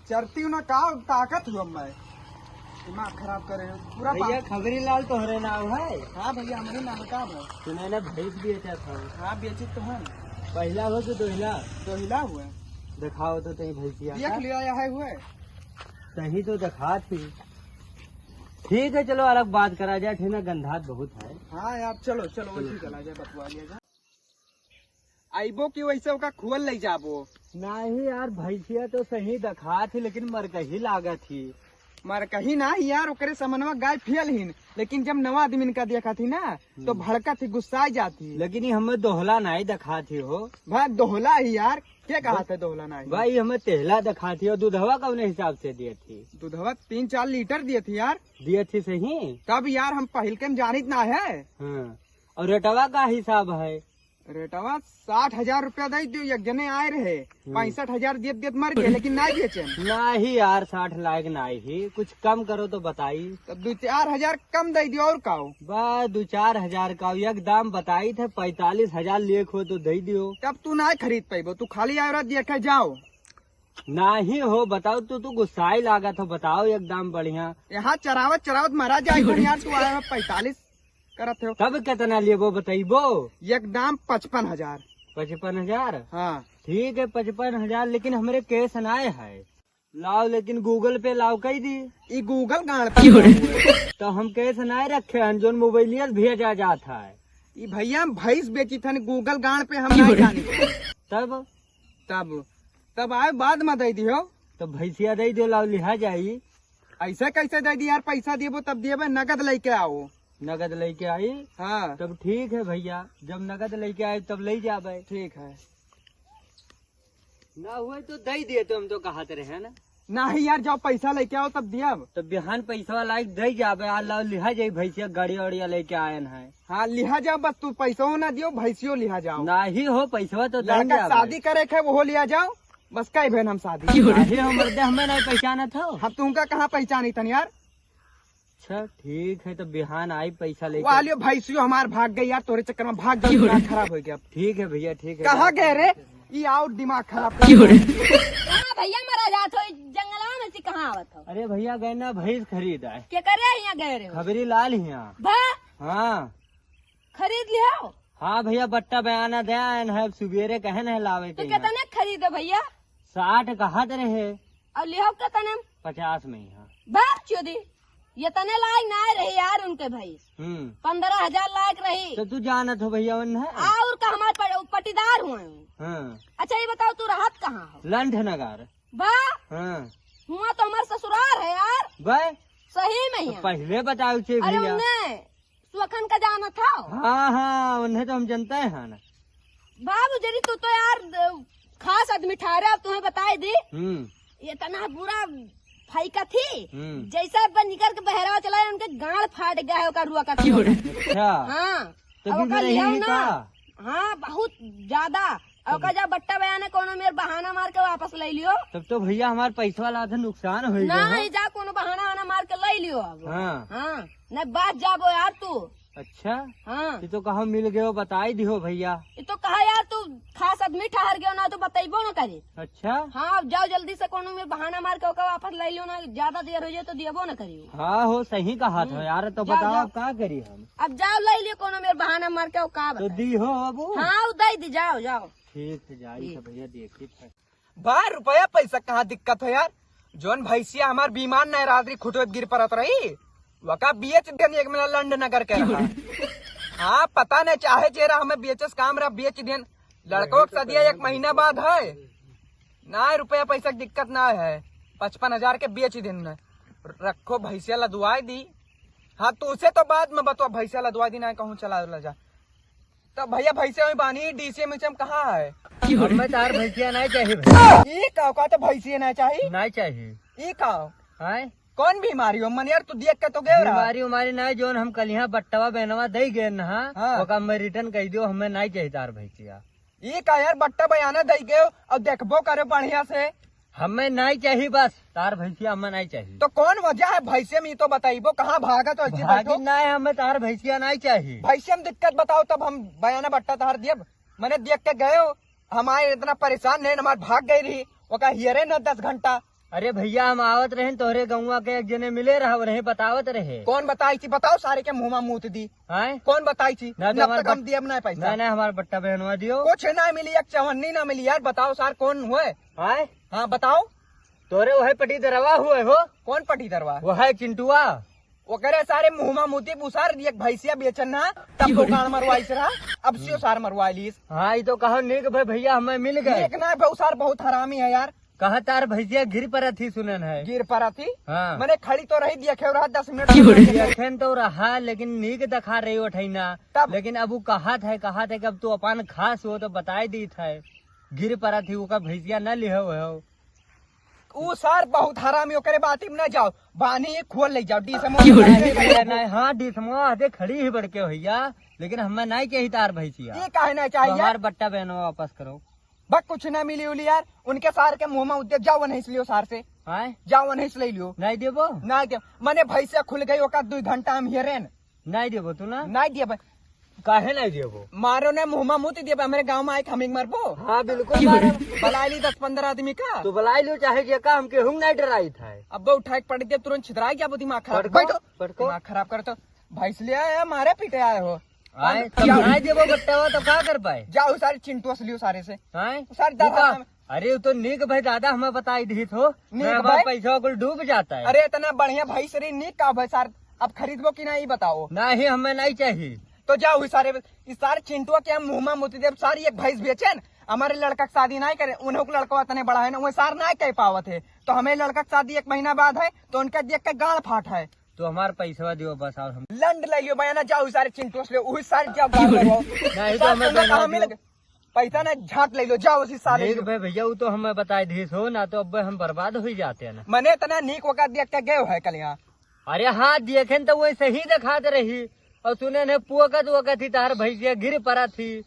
चरती हूँ ना का ताकत हुआ मैं दिमाग खराब करे पूरा भैया खबरी लाल तोहरे नाम है। हाँ भैया हमारे नाम का है। तूने ना भैंस बेचा था। हाँ बेची तो है। पहला हो तो दोहिला दोहिला हुआ दिखाओ तो तही भैंसिया देख लिया है हुए तही तो दिखा थी। ठीक है चलो अलग बात करा जाए ठीक ना गंधात बहुत है। हाँ यार चलो चलो वैसे चला जाए बतवा लिया जाए आईबो की वैसे का खुअल ले जाबो नहीं यार भैंसिया तो सही दिखा थी लेकिन मरकही लागत थी। मर कहीं ना यार ओकरे समनवा गाय फियल ही लेकिन जब नवा आदमी का देखा थी ना तो भड़का थी गुस्सा जाती लेकिन ये हमें दोहला नहीं दिखा थी हो भाई दोहला ही यार क्या कहा था दोहला नहीं भाई हमें तेहला दिखा थी और दूधवा कौन हिसाब से दिए थी। दूधवा 3-4 लीटर दिए थी यार दिए थी सही तब यार हम पहल के जानित ना है। हाँ। और रेटवा का हिसाब है रेटवा 60,000 रुपया दे दियो एक जने आए रहे 65,000 दियत मर गए लेकिन नहीं बेचे नहीं यार 60 लाख नहीं ही कुछ कम करो तो बताई। तब 2-4 हजार कम दे दियो और काओ बस 2-4 हजार का एक दाम बताई थे 45,000 लेख हो तो दे दियो। तब तू नहीं खरीद पाइबो तू खाली आयो देखे जाओ नहीं हो बताओ तू गुस्साई लागा तो बताओ एक दाम बढ़िया। यहाँ चरावत मरा जाए यार तू आया 45 करत हो तब कितना लिए वो बताइबो। एक दाम 55,000 55,000 हाँ ठीक है 55,000 लेकिन हमारे केस नाए है लाओ लेकिन गूगल पे लाओ कही दी ये गूगल गाड़ पे तो हम केस नाए रखे हैं जो मोबाइलिया भेजा जाता है। ये भैया भैंस बेची थन गूगल गाड़ पे हम नहीं जानी तब तब तब आए बाद में दे दियो तो भैंसिया दे दो लाओ लिहा जाई। ऐसे कैसे दे दी यार पैसा दिए तब दिए नगद लेके आओ नगद लेके आई। हाँ तब ठीक है भैया जब नगद लेके आए तब ले जाबे। ठीक है ना हुए तो दे दिए तो हम तो कहते रहे ना नहीं यार जब पैसा लेके आओ तब दिया तो बिहान पैसा लाइक दे जाबे आ लिहा जाई भैंसिया गाड़ी वाड़िया लेके आयन है। हाँ लिहा जाओ बस तू पैसा ना दियो भैंसियो लिहा जाओ नहीं हो पैसा तो लड़का शादी करे के वो लिया जाओ बस कई बहन हम शादी हमें नहीं पहचाना था हम तुमका कहाँ पहचानी थन यार। अच्छा ठीक है तो बिहान आई पैसा लेके वो लियो भैंसियो हमार भाग गई यार तोरे चक्कर में भाग गई दिमाग खराब हो गया। ठीक है भैया ठीक है कहाँ गए रे ये आओ दिमाग खराब भैया मरा जात हो जंगला में से कहाँ आवत हो। अरे भैया गए ना भैंस खरीद आए क्या करे यहाँ गए रहे हो खबरी लाल यहाँ भा हाँ खरीद लिया हाँ भैया बट्टा बयाना दे आयन है सुबेरे कहन है लावे तो के कितने खरीदो भैया 60 कहत रहे और लिया कितने 50 में यहाँ भा चोदी ये तने लायक ना रही यार उनके भाई 15,000 लायक रही तो तू जानत हो भैया उन है और का हमारे पटीदार हुए। हाँ। अच्छा ये बताओ तू राहत कहाँ हो लंठ नगर बा हाँ। हुआ तो हमारे ससुराल है यार भाई सही में ही तो है। पहले बताओ चे अरे भैया उन्हें सुखन का जाना था हाँ हाँ उन्हें तो हम जानते हैं ना बाबू जरी तू तो यार खास आदमी ठहरे अब तुम्हें बताए दी ये तना बुरा भाई का थी जैसा बन निकल के बहरावा चला उनके गाड़ फाट गया है रुआ का अच्छा हाँ तो अब भी ओका नहीं लिया है ना का? हाँ बहुत ज्यादा और जब बट्टा बयान कोनो मेरे बहाना मार के वापस ले लियो तब तो भैया हमारे पैसा वाला था नुकसान हो नहीं जा कोनो बहाना वाना मार के ले लियो अब हाँ हाँ न बात जाबो यार तू अच्छा हाँ ये तो कहा मिल गयो बताई दियो भैया। ये तो कहा यार तू खास आदमी ठहर गयो ना तो बताइबो ना करे। अच्छा हाँ अब जाओ जल्दी से कोनो में बहाना मार के ओका वापस ले लियो ना ज्यादा देर हो जाए तो दियबो ना करियो। हाँ हो सही कहा था यार तो जाओ, बताओ जाओ। अब क्या करी हम अब जाओ ले लियो कोनो में बहाना मार के ओका तो दी हो अब हाँ दे दी जाओ जाओ ठीक है जाई तो भैया देखी था 12 रुपया पैसा कहाँ दिक्कत है यार जोन भैंसिया हमार बीमान नहीं रात्रि खुटवे गिर परत रही वका बेच दिन एक महीना लंड नगर के रहा हाँ पता नहीं चाहे चेहरा हमें बेचस काम रहा बेच दिन लड़कों का सदिया 1 महीना बाद है ना रुपया पैसा की दिक्कत ना है 55,000 के बेच दिन में रखो भैंसिया लदुआई दी। हाँ तो उसे तो बाद में बतो भैंसिया लदुआई दी ना कहूँ चला जा तो भैया भैंसिया में बानी डीसी में कहाँ है हमें तार भैंसिया नहीं चाहिए ये का तो भैंसिया नहीं चाहिए नहीं चाहिए ये का है कौन बीमारी हो मन यार तू देख के तो गए बीमारी उमारी नहीं जोन हम कल यहाँ बट्टवा बहनवा दे गए ना हाँ। ओका मैं रिटर्न कह दियो हमें नहीं चाहिए तार भैंसिया। ये का यार बट्टा बयाना दे गए और देखबो करे बढ़िया से हमें नहीं चाहिए बस तार भैंसिया हमें नहीं चाहिए। तो कौन वजह है भैंसे में तो बताइबो कहाँ भागा तो ऐसे बैठो नहीं हमें तार भैंसिया नहीं चाहिए। भैंसे में दिक्कत बताओ तब हम बयाना बट्टा तार दिए मैंने देख के गए हो हमारे इतना परेशान नहीं हमारे भाग गई रही वो का हियरे न 10 घंटा अरे भैया हम आवत रहे तोहरे गौवा के एक जने मिले रहा रहे बतावत रहे। कौन बताई थी? बताओ सारे के मुँह में मुँह दी। हैं? कौन बताई थी? ना तो जब हमारे तक हम दिए ना पैसा। ना हमारा बट्टा बहनवा दियो। कुछ ना मिली, एक चवन्नी ना मिली यार। बताओ सार कौन हुए? हैं? हाँ बताओ। तोरे वही पटी दरवा हुए हो। कौन पटी दरवा? वो है चिंटुआ। वो करे सारे मुँह में मुँह बुसार एक भैंसिया बेचन ना, तब तो गाड़ मरवाई रहा। अब सियो सार मरवा लीस। हाँ ये तो कहो निक भाई भैया हमें मिल गए। एक ना बहुसार बहुत हरामी है यार। कहा तार भैया गिर पर थी सुनन है। गिर पड़ा थी। हाँ। मैंने खड़ी तो रही देखे रहा 10 मिनट। देखें तो रहा लेकिन नीक दिखा रही हो ठैना। तब? लेकिन अब वो कहा था कि अब तू अपन खास हो तो बताई दी था। गिर पड़ा थी वो का भैया न लिहो हो। वो सार बहुत हरामी हो करे बात न जाओ, बानी खोल ले जाओ। हाँ डिसमो आते खड़ी ही बढ़ के भैया, लेकिन हमें नहीं चाहिए तार भैंसिया। ये काहे ना चाहिए? हमारे बट्टा बहनों वापस करो। बस कुछ ना मिली उली यार। उनके सार के मुँह में उद्योग जाओ नहीं लियो सार से। हाँ जाओ नहीं ले लियो। नहीं देबो। ना के मैंने भैंसिया खुल गई ओका 2 घंटा हम हेरेन नहीं देबो तू ना। नहीं दिए भाई। काहे नहीं देबो? मारो ने मुँह में मुँह दिए। हमारे गाँव में आए हमिंग मरबो। हाँ बिल्कुल बला ली 10-15 आदमी का। तू बुलाई लो चाहे जेका हमके हुम नहीं डराई था। अब उठा के पड़ दिया तुरंत छितरा गया। वो दिमाग खराब। पटको, बैठो। पटको। दिमाग खराब कर तो भैंस ले आया मारे पीटे आए हो। आए तब नहीं देबो बट्टा हुआ तो क्या कर पाए? जाओ सारे चिंटू लियो सारे से। हैं? सारे दादा। अरे वो तो नीक भाई दादा हमें बताई दी थो। नीक भाई? पैसा कुल डूब जाता है। अरे इतना बढ़िया भाई सरी नीक का भाई सार। अब खरीदबो कि नहीं बताओ। नहीं हमें नहीं चाहिए। तो जाओ इस सारे चिंटुआ के हम मुँह में मोती देव सारी एक भैंस बेचन। हमारे लड़का की शादी नहीं करे, उन्हों को लड़का इतने बड़ा है ना, वो सार नहीं कह पावत है। तो हमें लड़का की शादी 1 महीना बाद है, तो उनका देख के गाड़ फाट है। तो हमारा पैसा दियो बस और हम लंड ले लियो बयाना। जाओ सारे चिंटू से वही सारे जाओ नहीं तो हमें बना दियो। पैसा ना झाट ले लो। जाओ उसी सारे नीक भाई भैया वो तो हमें बताई दी हो ना, तो अब हम बर्बाद हो जाते हैं ना। मैंने इतना नीक वका देख के गए है कल यहाँ। अरे हाँ देखे तो वही सही दिखाते रही और सुने ने पुअकत वकत थी तार भैया गिर पड़ा थी।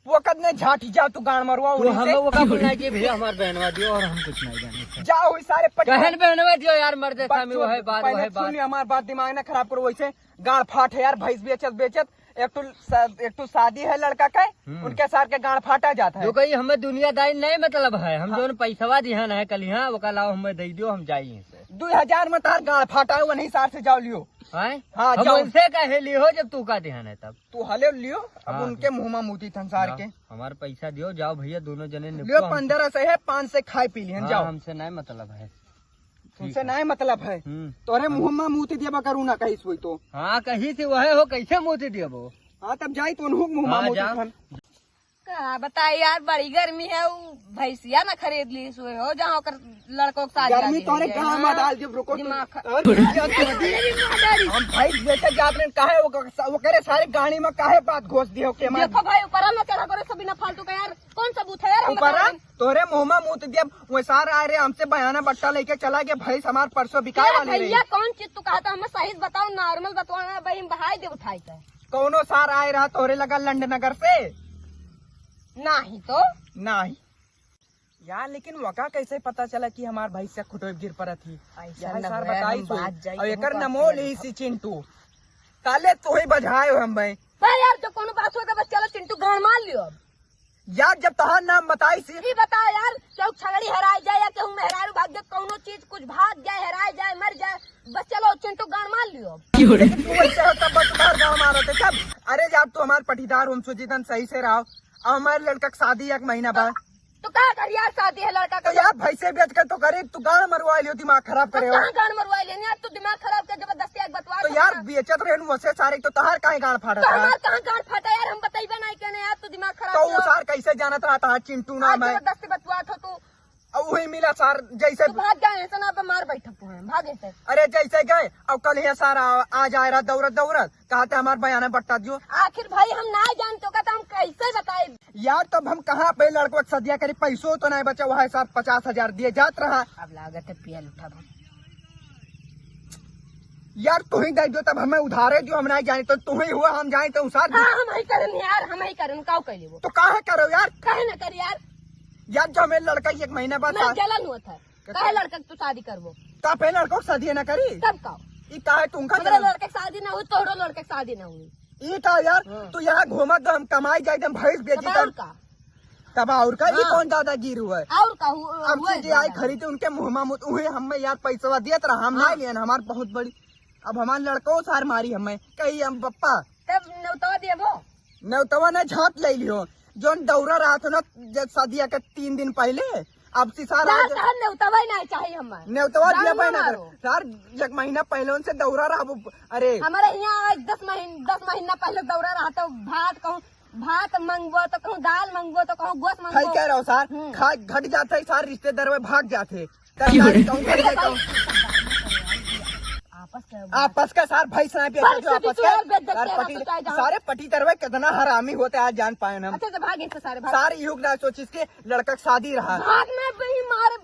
वो कद ने झाटी जाओ तू गाड़ मरवा। तो हमें वो का बोलना चाहिए भैया हमारे बहनवा दियो और हम कुछ नहीं जाने। जाओ वही सारे कहन बहनवा दियो यार मर्दे सामी वो है बात वो है बात। हमारी बात दिमाग ना खराब करो। वैसे गाड़ फाट है यार। भैंस बेचत एक तो शादी है लड़का का, उनके सार के गाड़ फाटा जाता है। जो कही हमें दुनियादारी नहीं मतलब है। हम जो पैसा दिहान है कल यहाँ वो लाओ हमें दे दियो हम जाइए 2000 में तार गाड़ फाटा है, वही सार से जाओ लियो। हाँ हाँ, हम उनसे कहे लियो जब तू का ध्यान है तब तू हले लियो। अब हाँ, उनके मुँह में मोती संसार के हमारे पैसा दियो। जाओ भैया दोनों जने लियो। 15 से है 5 से खाए पी लियन। जाओ हमसे नहीं मतलब है। तुमसे नहीं मतलब है। तोरे मुँह में मोती दिया करू ना कहीं सोई तो। हाँ कहीं से वह हो कैसे मोती दियो वो। हाँ तब जाई तो मुँह में मोती। का बताई यार बड़ी गर्मी है। वो भैंसिया ना खरीद ली सोए हो जहाँ होकर लड़कों के साथ गर्मी तोरे कहाँ में डाल जब रुको। दिमाग हम भाई बेचे जाते काहे वो करे सारे गाड़ी में काहे बात घोष दियो के मार। देखो भाई ऊपर ना चढ़ा करो सभी ना फालतू का यार। कौन सबूत है यार? ऊपर तोरे मुँह में मुँह दिया। वो सारे आ रहे हमसे बयाना बट्टा लेके चला गया। भैंस हमारे परसों बिकाए वाली रही। भैया कौन चीज तू कहा था हमें सही बताओ, नॉर्मल बताओ भाई। हम बहाई दे उठाई था कौनो सार आए रहा तोरे लगा लंड नगर से नहीं तो नहीं यार। लेकिन वका कैसे पता चला कि हमार भैंस से खुटो गिर पड़ा थी? सार बताई और एक नमोल ही सी चिंटू ताले तो ही बजाए हो हम भाई यार। जो कोनो बात होता बस चलो चिंटू गाड़ मार लियो। अब यार जब तहार नाम बताई सी ये बता यार, चौक छगड़ी हराई जाए या कहूँ मेहरारू भाग जाए, कोनो चीज कुछ भाग जाए हराई जाए मर जाए, बस चलो चिंटू गाड़ मार लियो। लेकिन तू वैसे होता बस तुम्हार गाँव मारा थे तब। अरे यार तू हमारे पटीदार हम सुजीतन सही से रहो। और हमारे लड़का की शादी 1 महीना बाद। तो क्या कर यार शादी है लड़का तो यार भैंसे बेच कर तो करे तू गाड़ मरवा लियो। दिमाग खराब करे हो कहाँ गाड़ मरवा लेने यार? तू दिमाग खराब कर जबरदस्ती एक बतवा। तो यार बेचत रहे वैसे सारे तो तहार काहे गाड़ फाड़ा तो था? हमार कहाँ गाड़ फटा यार? हम बताइबे नहीं कहने यार। तू दिमाग खराब तो वो सार कैसे जाना था? तहार चिंटू नाम है। जबरदस्ती बतवा तू वही मिला सार जैसे तू भाग गए ऐसा ना मार बैठक भागे से। अरे जैसे गए अब कल यहाँ सारा आ जा रहा दौड़त कहते हमारे बयाना बट्टा दियो। आखिर भाई हम ना जानते का हम कैसे बताए यार तब हम कहाँ पे लड़को सदिया करी पैसों तो नहीं बचा। वह साथ 50,000 दिए जात रहा। अब लागत है पियल उठा यार तू ही दे दो तब हमें उधारे दियो। हम नहीं जाने तो तू ही हुआ हम जाए तो साथ। हाँ हम ही करन यार, हम ही करन काउ कैले वो तो काहे करो यार? काहे ना कर यार? यार जो हमें लड़का 1 महीना बाद मैं जलन हुआ था काहे लड़का तू शादी करबो का पे लड़को सदिया न करी तब का ई काहे तुमका मेरे लड़के की शादी ना हुई तोहरो लड़के की शादी ना हुई ई का यार तू यहाँ घूमत हम कमाई जाए भैंस बेची तब तब का तब और का ये कौन दादागिरी हुआ है। और कहू अब से जे आए खरीदे उनके मुँह मुत उहे हमें यार पैसा दिया तरह हम नहीं लियन हमार बहुत बड़ी। अब हमारे लड़को सार मारी हमें कही हम पप्पा तब नौतवा देबो नेवतवा ने झाप ले लियो जोन दौरा रहा था ना जब शादिया के 3 दिन पहले। अब से सार आज नौतवा नहीं चाहिए हमें नेवतवा दिया दाम बहना मारो। सार एक महीना पहले उनसे दौरा रहा वो। अरे हमारे यहाँ 10 महीना पहले दौरा रहा तो भात मंगबो तो कहूँ दाल मंगबो तो कहूँ गोश्त खाई मंगबो कह रहा हूँ सार खा घट जाते सार रिश्तेदार में भाग जाते तब आपस का सार भाई साहब आपस का सारे पटी तरवे कितना हरामी होते आज जान पाए हम। अच्छा तो भागे से सारे भाग सार युग ना सोच इसके लड़का का शादी रहा भाग में भी मार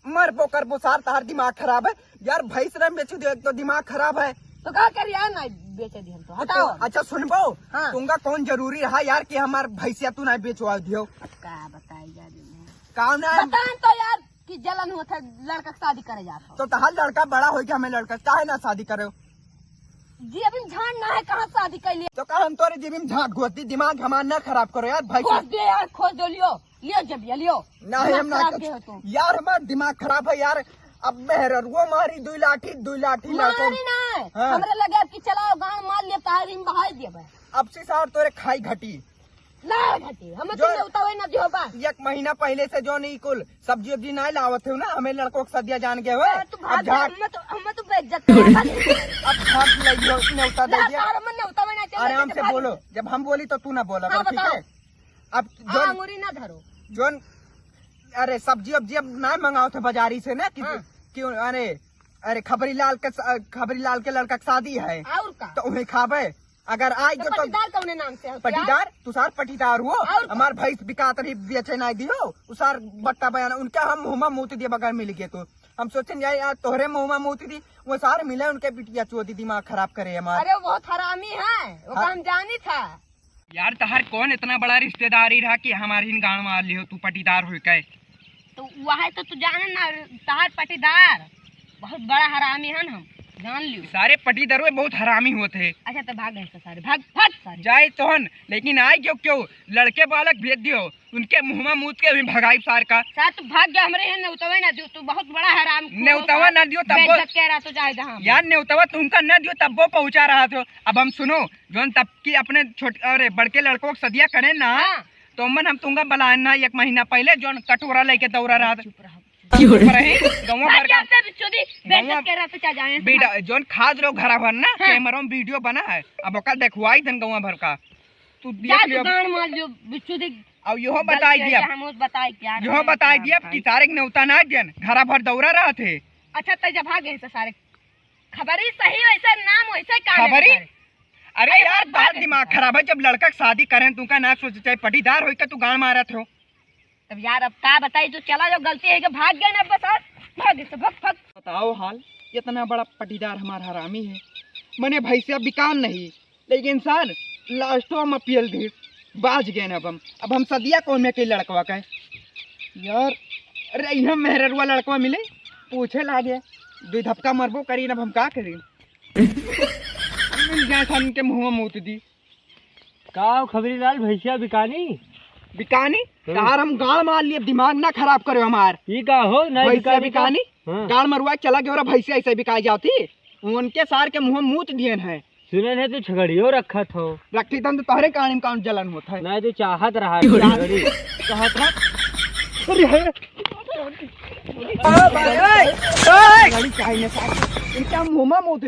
मर बो कर बो सार तार दिमाग खराब है यार भाई साहब बेचू दे तो दिमाग खराब है। तो क्या कर यार ना बेचे दी हम तो हटाओ। अच्छा सुनबो हाँ। तुमका कौन जरूरी रहा यार कि हमार भैंसिया तू नहीं बेचवा दियो क्या बताई जा काम ना बताएं तो यार कि जलन होता लड़का की शादी करे जाता तो तहार लड़का बड़ा हो गया हमें लड़का चाहे ना शादी करे जी अभी झाड़ ना है कहाँ शादी कर लिए तो कहा हम तोरे जीवी में झाँक घोती दिमाग हमारा ना खराब करो यार भाई खोज दे यार खोज दो लियो जब लियो नहीं हम ना खराब के हो तुम यार हमारा दिमाग खराब है यार। अब मेहर वो मारी 2 लाठी लड़कों मारी ना हाँ। हमरे लगे कि चलाओ गाँव मार लिया तारी में बहाई दिए अब से सार तोरे खाई घटी ना घटी हम जो- तो उतावे ना जो बा 1 महीना पहले से जो नहीं कुल सब्जी वब्जी नहीं लावत हो ना हमें लड़कों को सदिया जान गए हुए तू अब भाग झाँक हम तो बेइज्जत कर अब झाँक लगियो न्योता दे दिया। हम ने उतावे ना चले आराम से बोलो जब हम बोली तो तू ना बोला हाँ, ठीक है। अब जो अंगूरी ना धरो जोन अरे सब्जी वब्जी अब ना मंगाओ थे बाजारी से ना कि हाँ। क्यों अरे खबरी लाल के लड़का की शादी है और का तो उन्हें खावे अगर आई तो जो तो पटीदार कौन नाम से होते यार? पटीदार तू सार पटीदार हुआ और हमार भैंस बिकात रही बेचे नहीं दियो उसार बट्टा बयान उनका हम मुँह मूत दिए बगैर मिल गए तो हम सोचे जाए यार तोहरे मुँह मूत दी वो सारे मिले उनके बिटिया चोदी दिमाग खराब करे हमारे। अरे वो हरामी है वो हाँ। काम जानी था यार तहार कौन इतना बड़ा रिश्तेदारी रहा कि हमारी गाँव मार लियो तू पटीदार हो के तो वह तो तू जाने ना तार पटीदार बहुत बड़ा हरामी है ना हम जान लियो सारे पटीदार बहुत हरामी होते अच्छा तो भाग गए तो सारे भाग भाग सारे जाए तोहन लेकिन आए क्यों लड़के बालक भेज दियो उनके मुँह मूत के भी भगाई सार का साथ तू भाग गया हमरे यहाँ नेउतवा ना दियो तू बहुत बड़ा हराम नेउतवा ना दियो तब वो कह रहा तो जाए हम यार नेउतवा तुमका न दियो तब वो पहुंचा रहा था। अब हम सुनो जोन तब की अपने छोटे अरे बड़के लड़कों को सदिया करे ना हाँ। तो मन हम तुमका बलाना 1 महीना पहले जोन कटोरा लेके दौरा रहा था चुप रहो गाँव भर का बेइज्जत कह रहा तो क्या जाए जोन खाद लो घरा भर ना कैमरा में वीडियो बना है अब ओका देखवाई धन गाँव भर का तू देख लियो गान मार लियो बिच्छू दे अब यो बताई दिया हम उस बताई क्या यो बताई दिया कि सारे नेउता ना जन घरा भर दौरा रहा थे। अच्छा तो जब भाग गए तो सारे खबरी सही वैसे नाम वैसे काम खबरी अरे यार बात दिमाग खराब है जब लड़का की शादी करें तुमका ना सोचे चाहे पटीदार हो तू गान मारा थे। तब यार अब का बताई तो चला जो गलती है कि भाग गए ना बस भाग तो भग भग बताओ हाल इतना बड़ा पटीदार हमारा हरामी है मैंने भैंसिया बिकान नहीं लेकिन सर लास्टो में पियल दी बाज गए अब हम सदिया कौन में कई लड़कवा का यार अरे यहाँ मेहरवा लड़कवा मिले पूछे लागे 2 धपका मरबो करी अब हम का करी मिल गया था उनके मुँह मूत दी का खबरी लाल भैंसिया बिकानी बिकानी यार हम गाड़ मार लिए दिमाग ना खराब करो हमार ये का हो नहीं भैंसिया बिकानी हाँ। गाड़ मरवा चला गया भैंसिया ऐसे बिकाई जाती उनके सार के मुँह मूत दिए है सुने है तो झगड़ियो रखा था रखती तन तो तोहरे कहानी में कौन जलन होता है नहीं तो चाहत रहा झगड़ी कहत रहा अरे गाड़ी चाहिए इनका मुँह मूत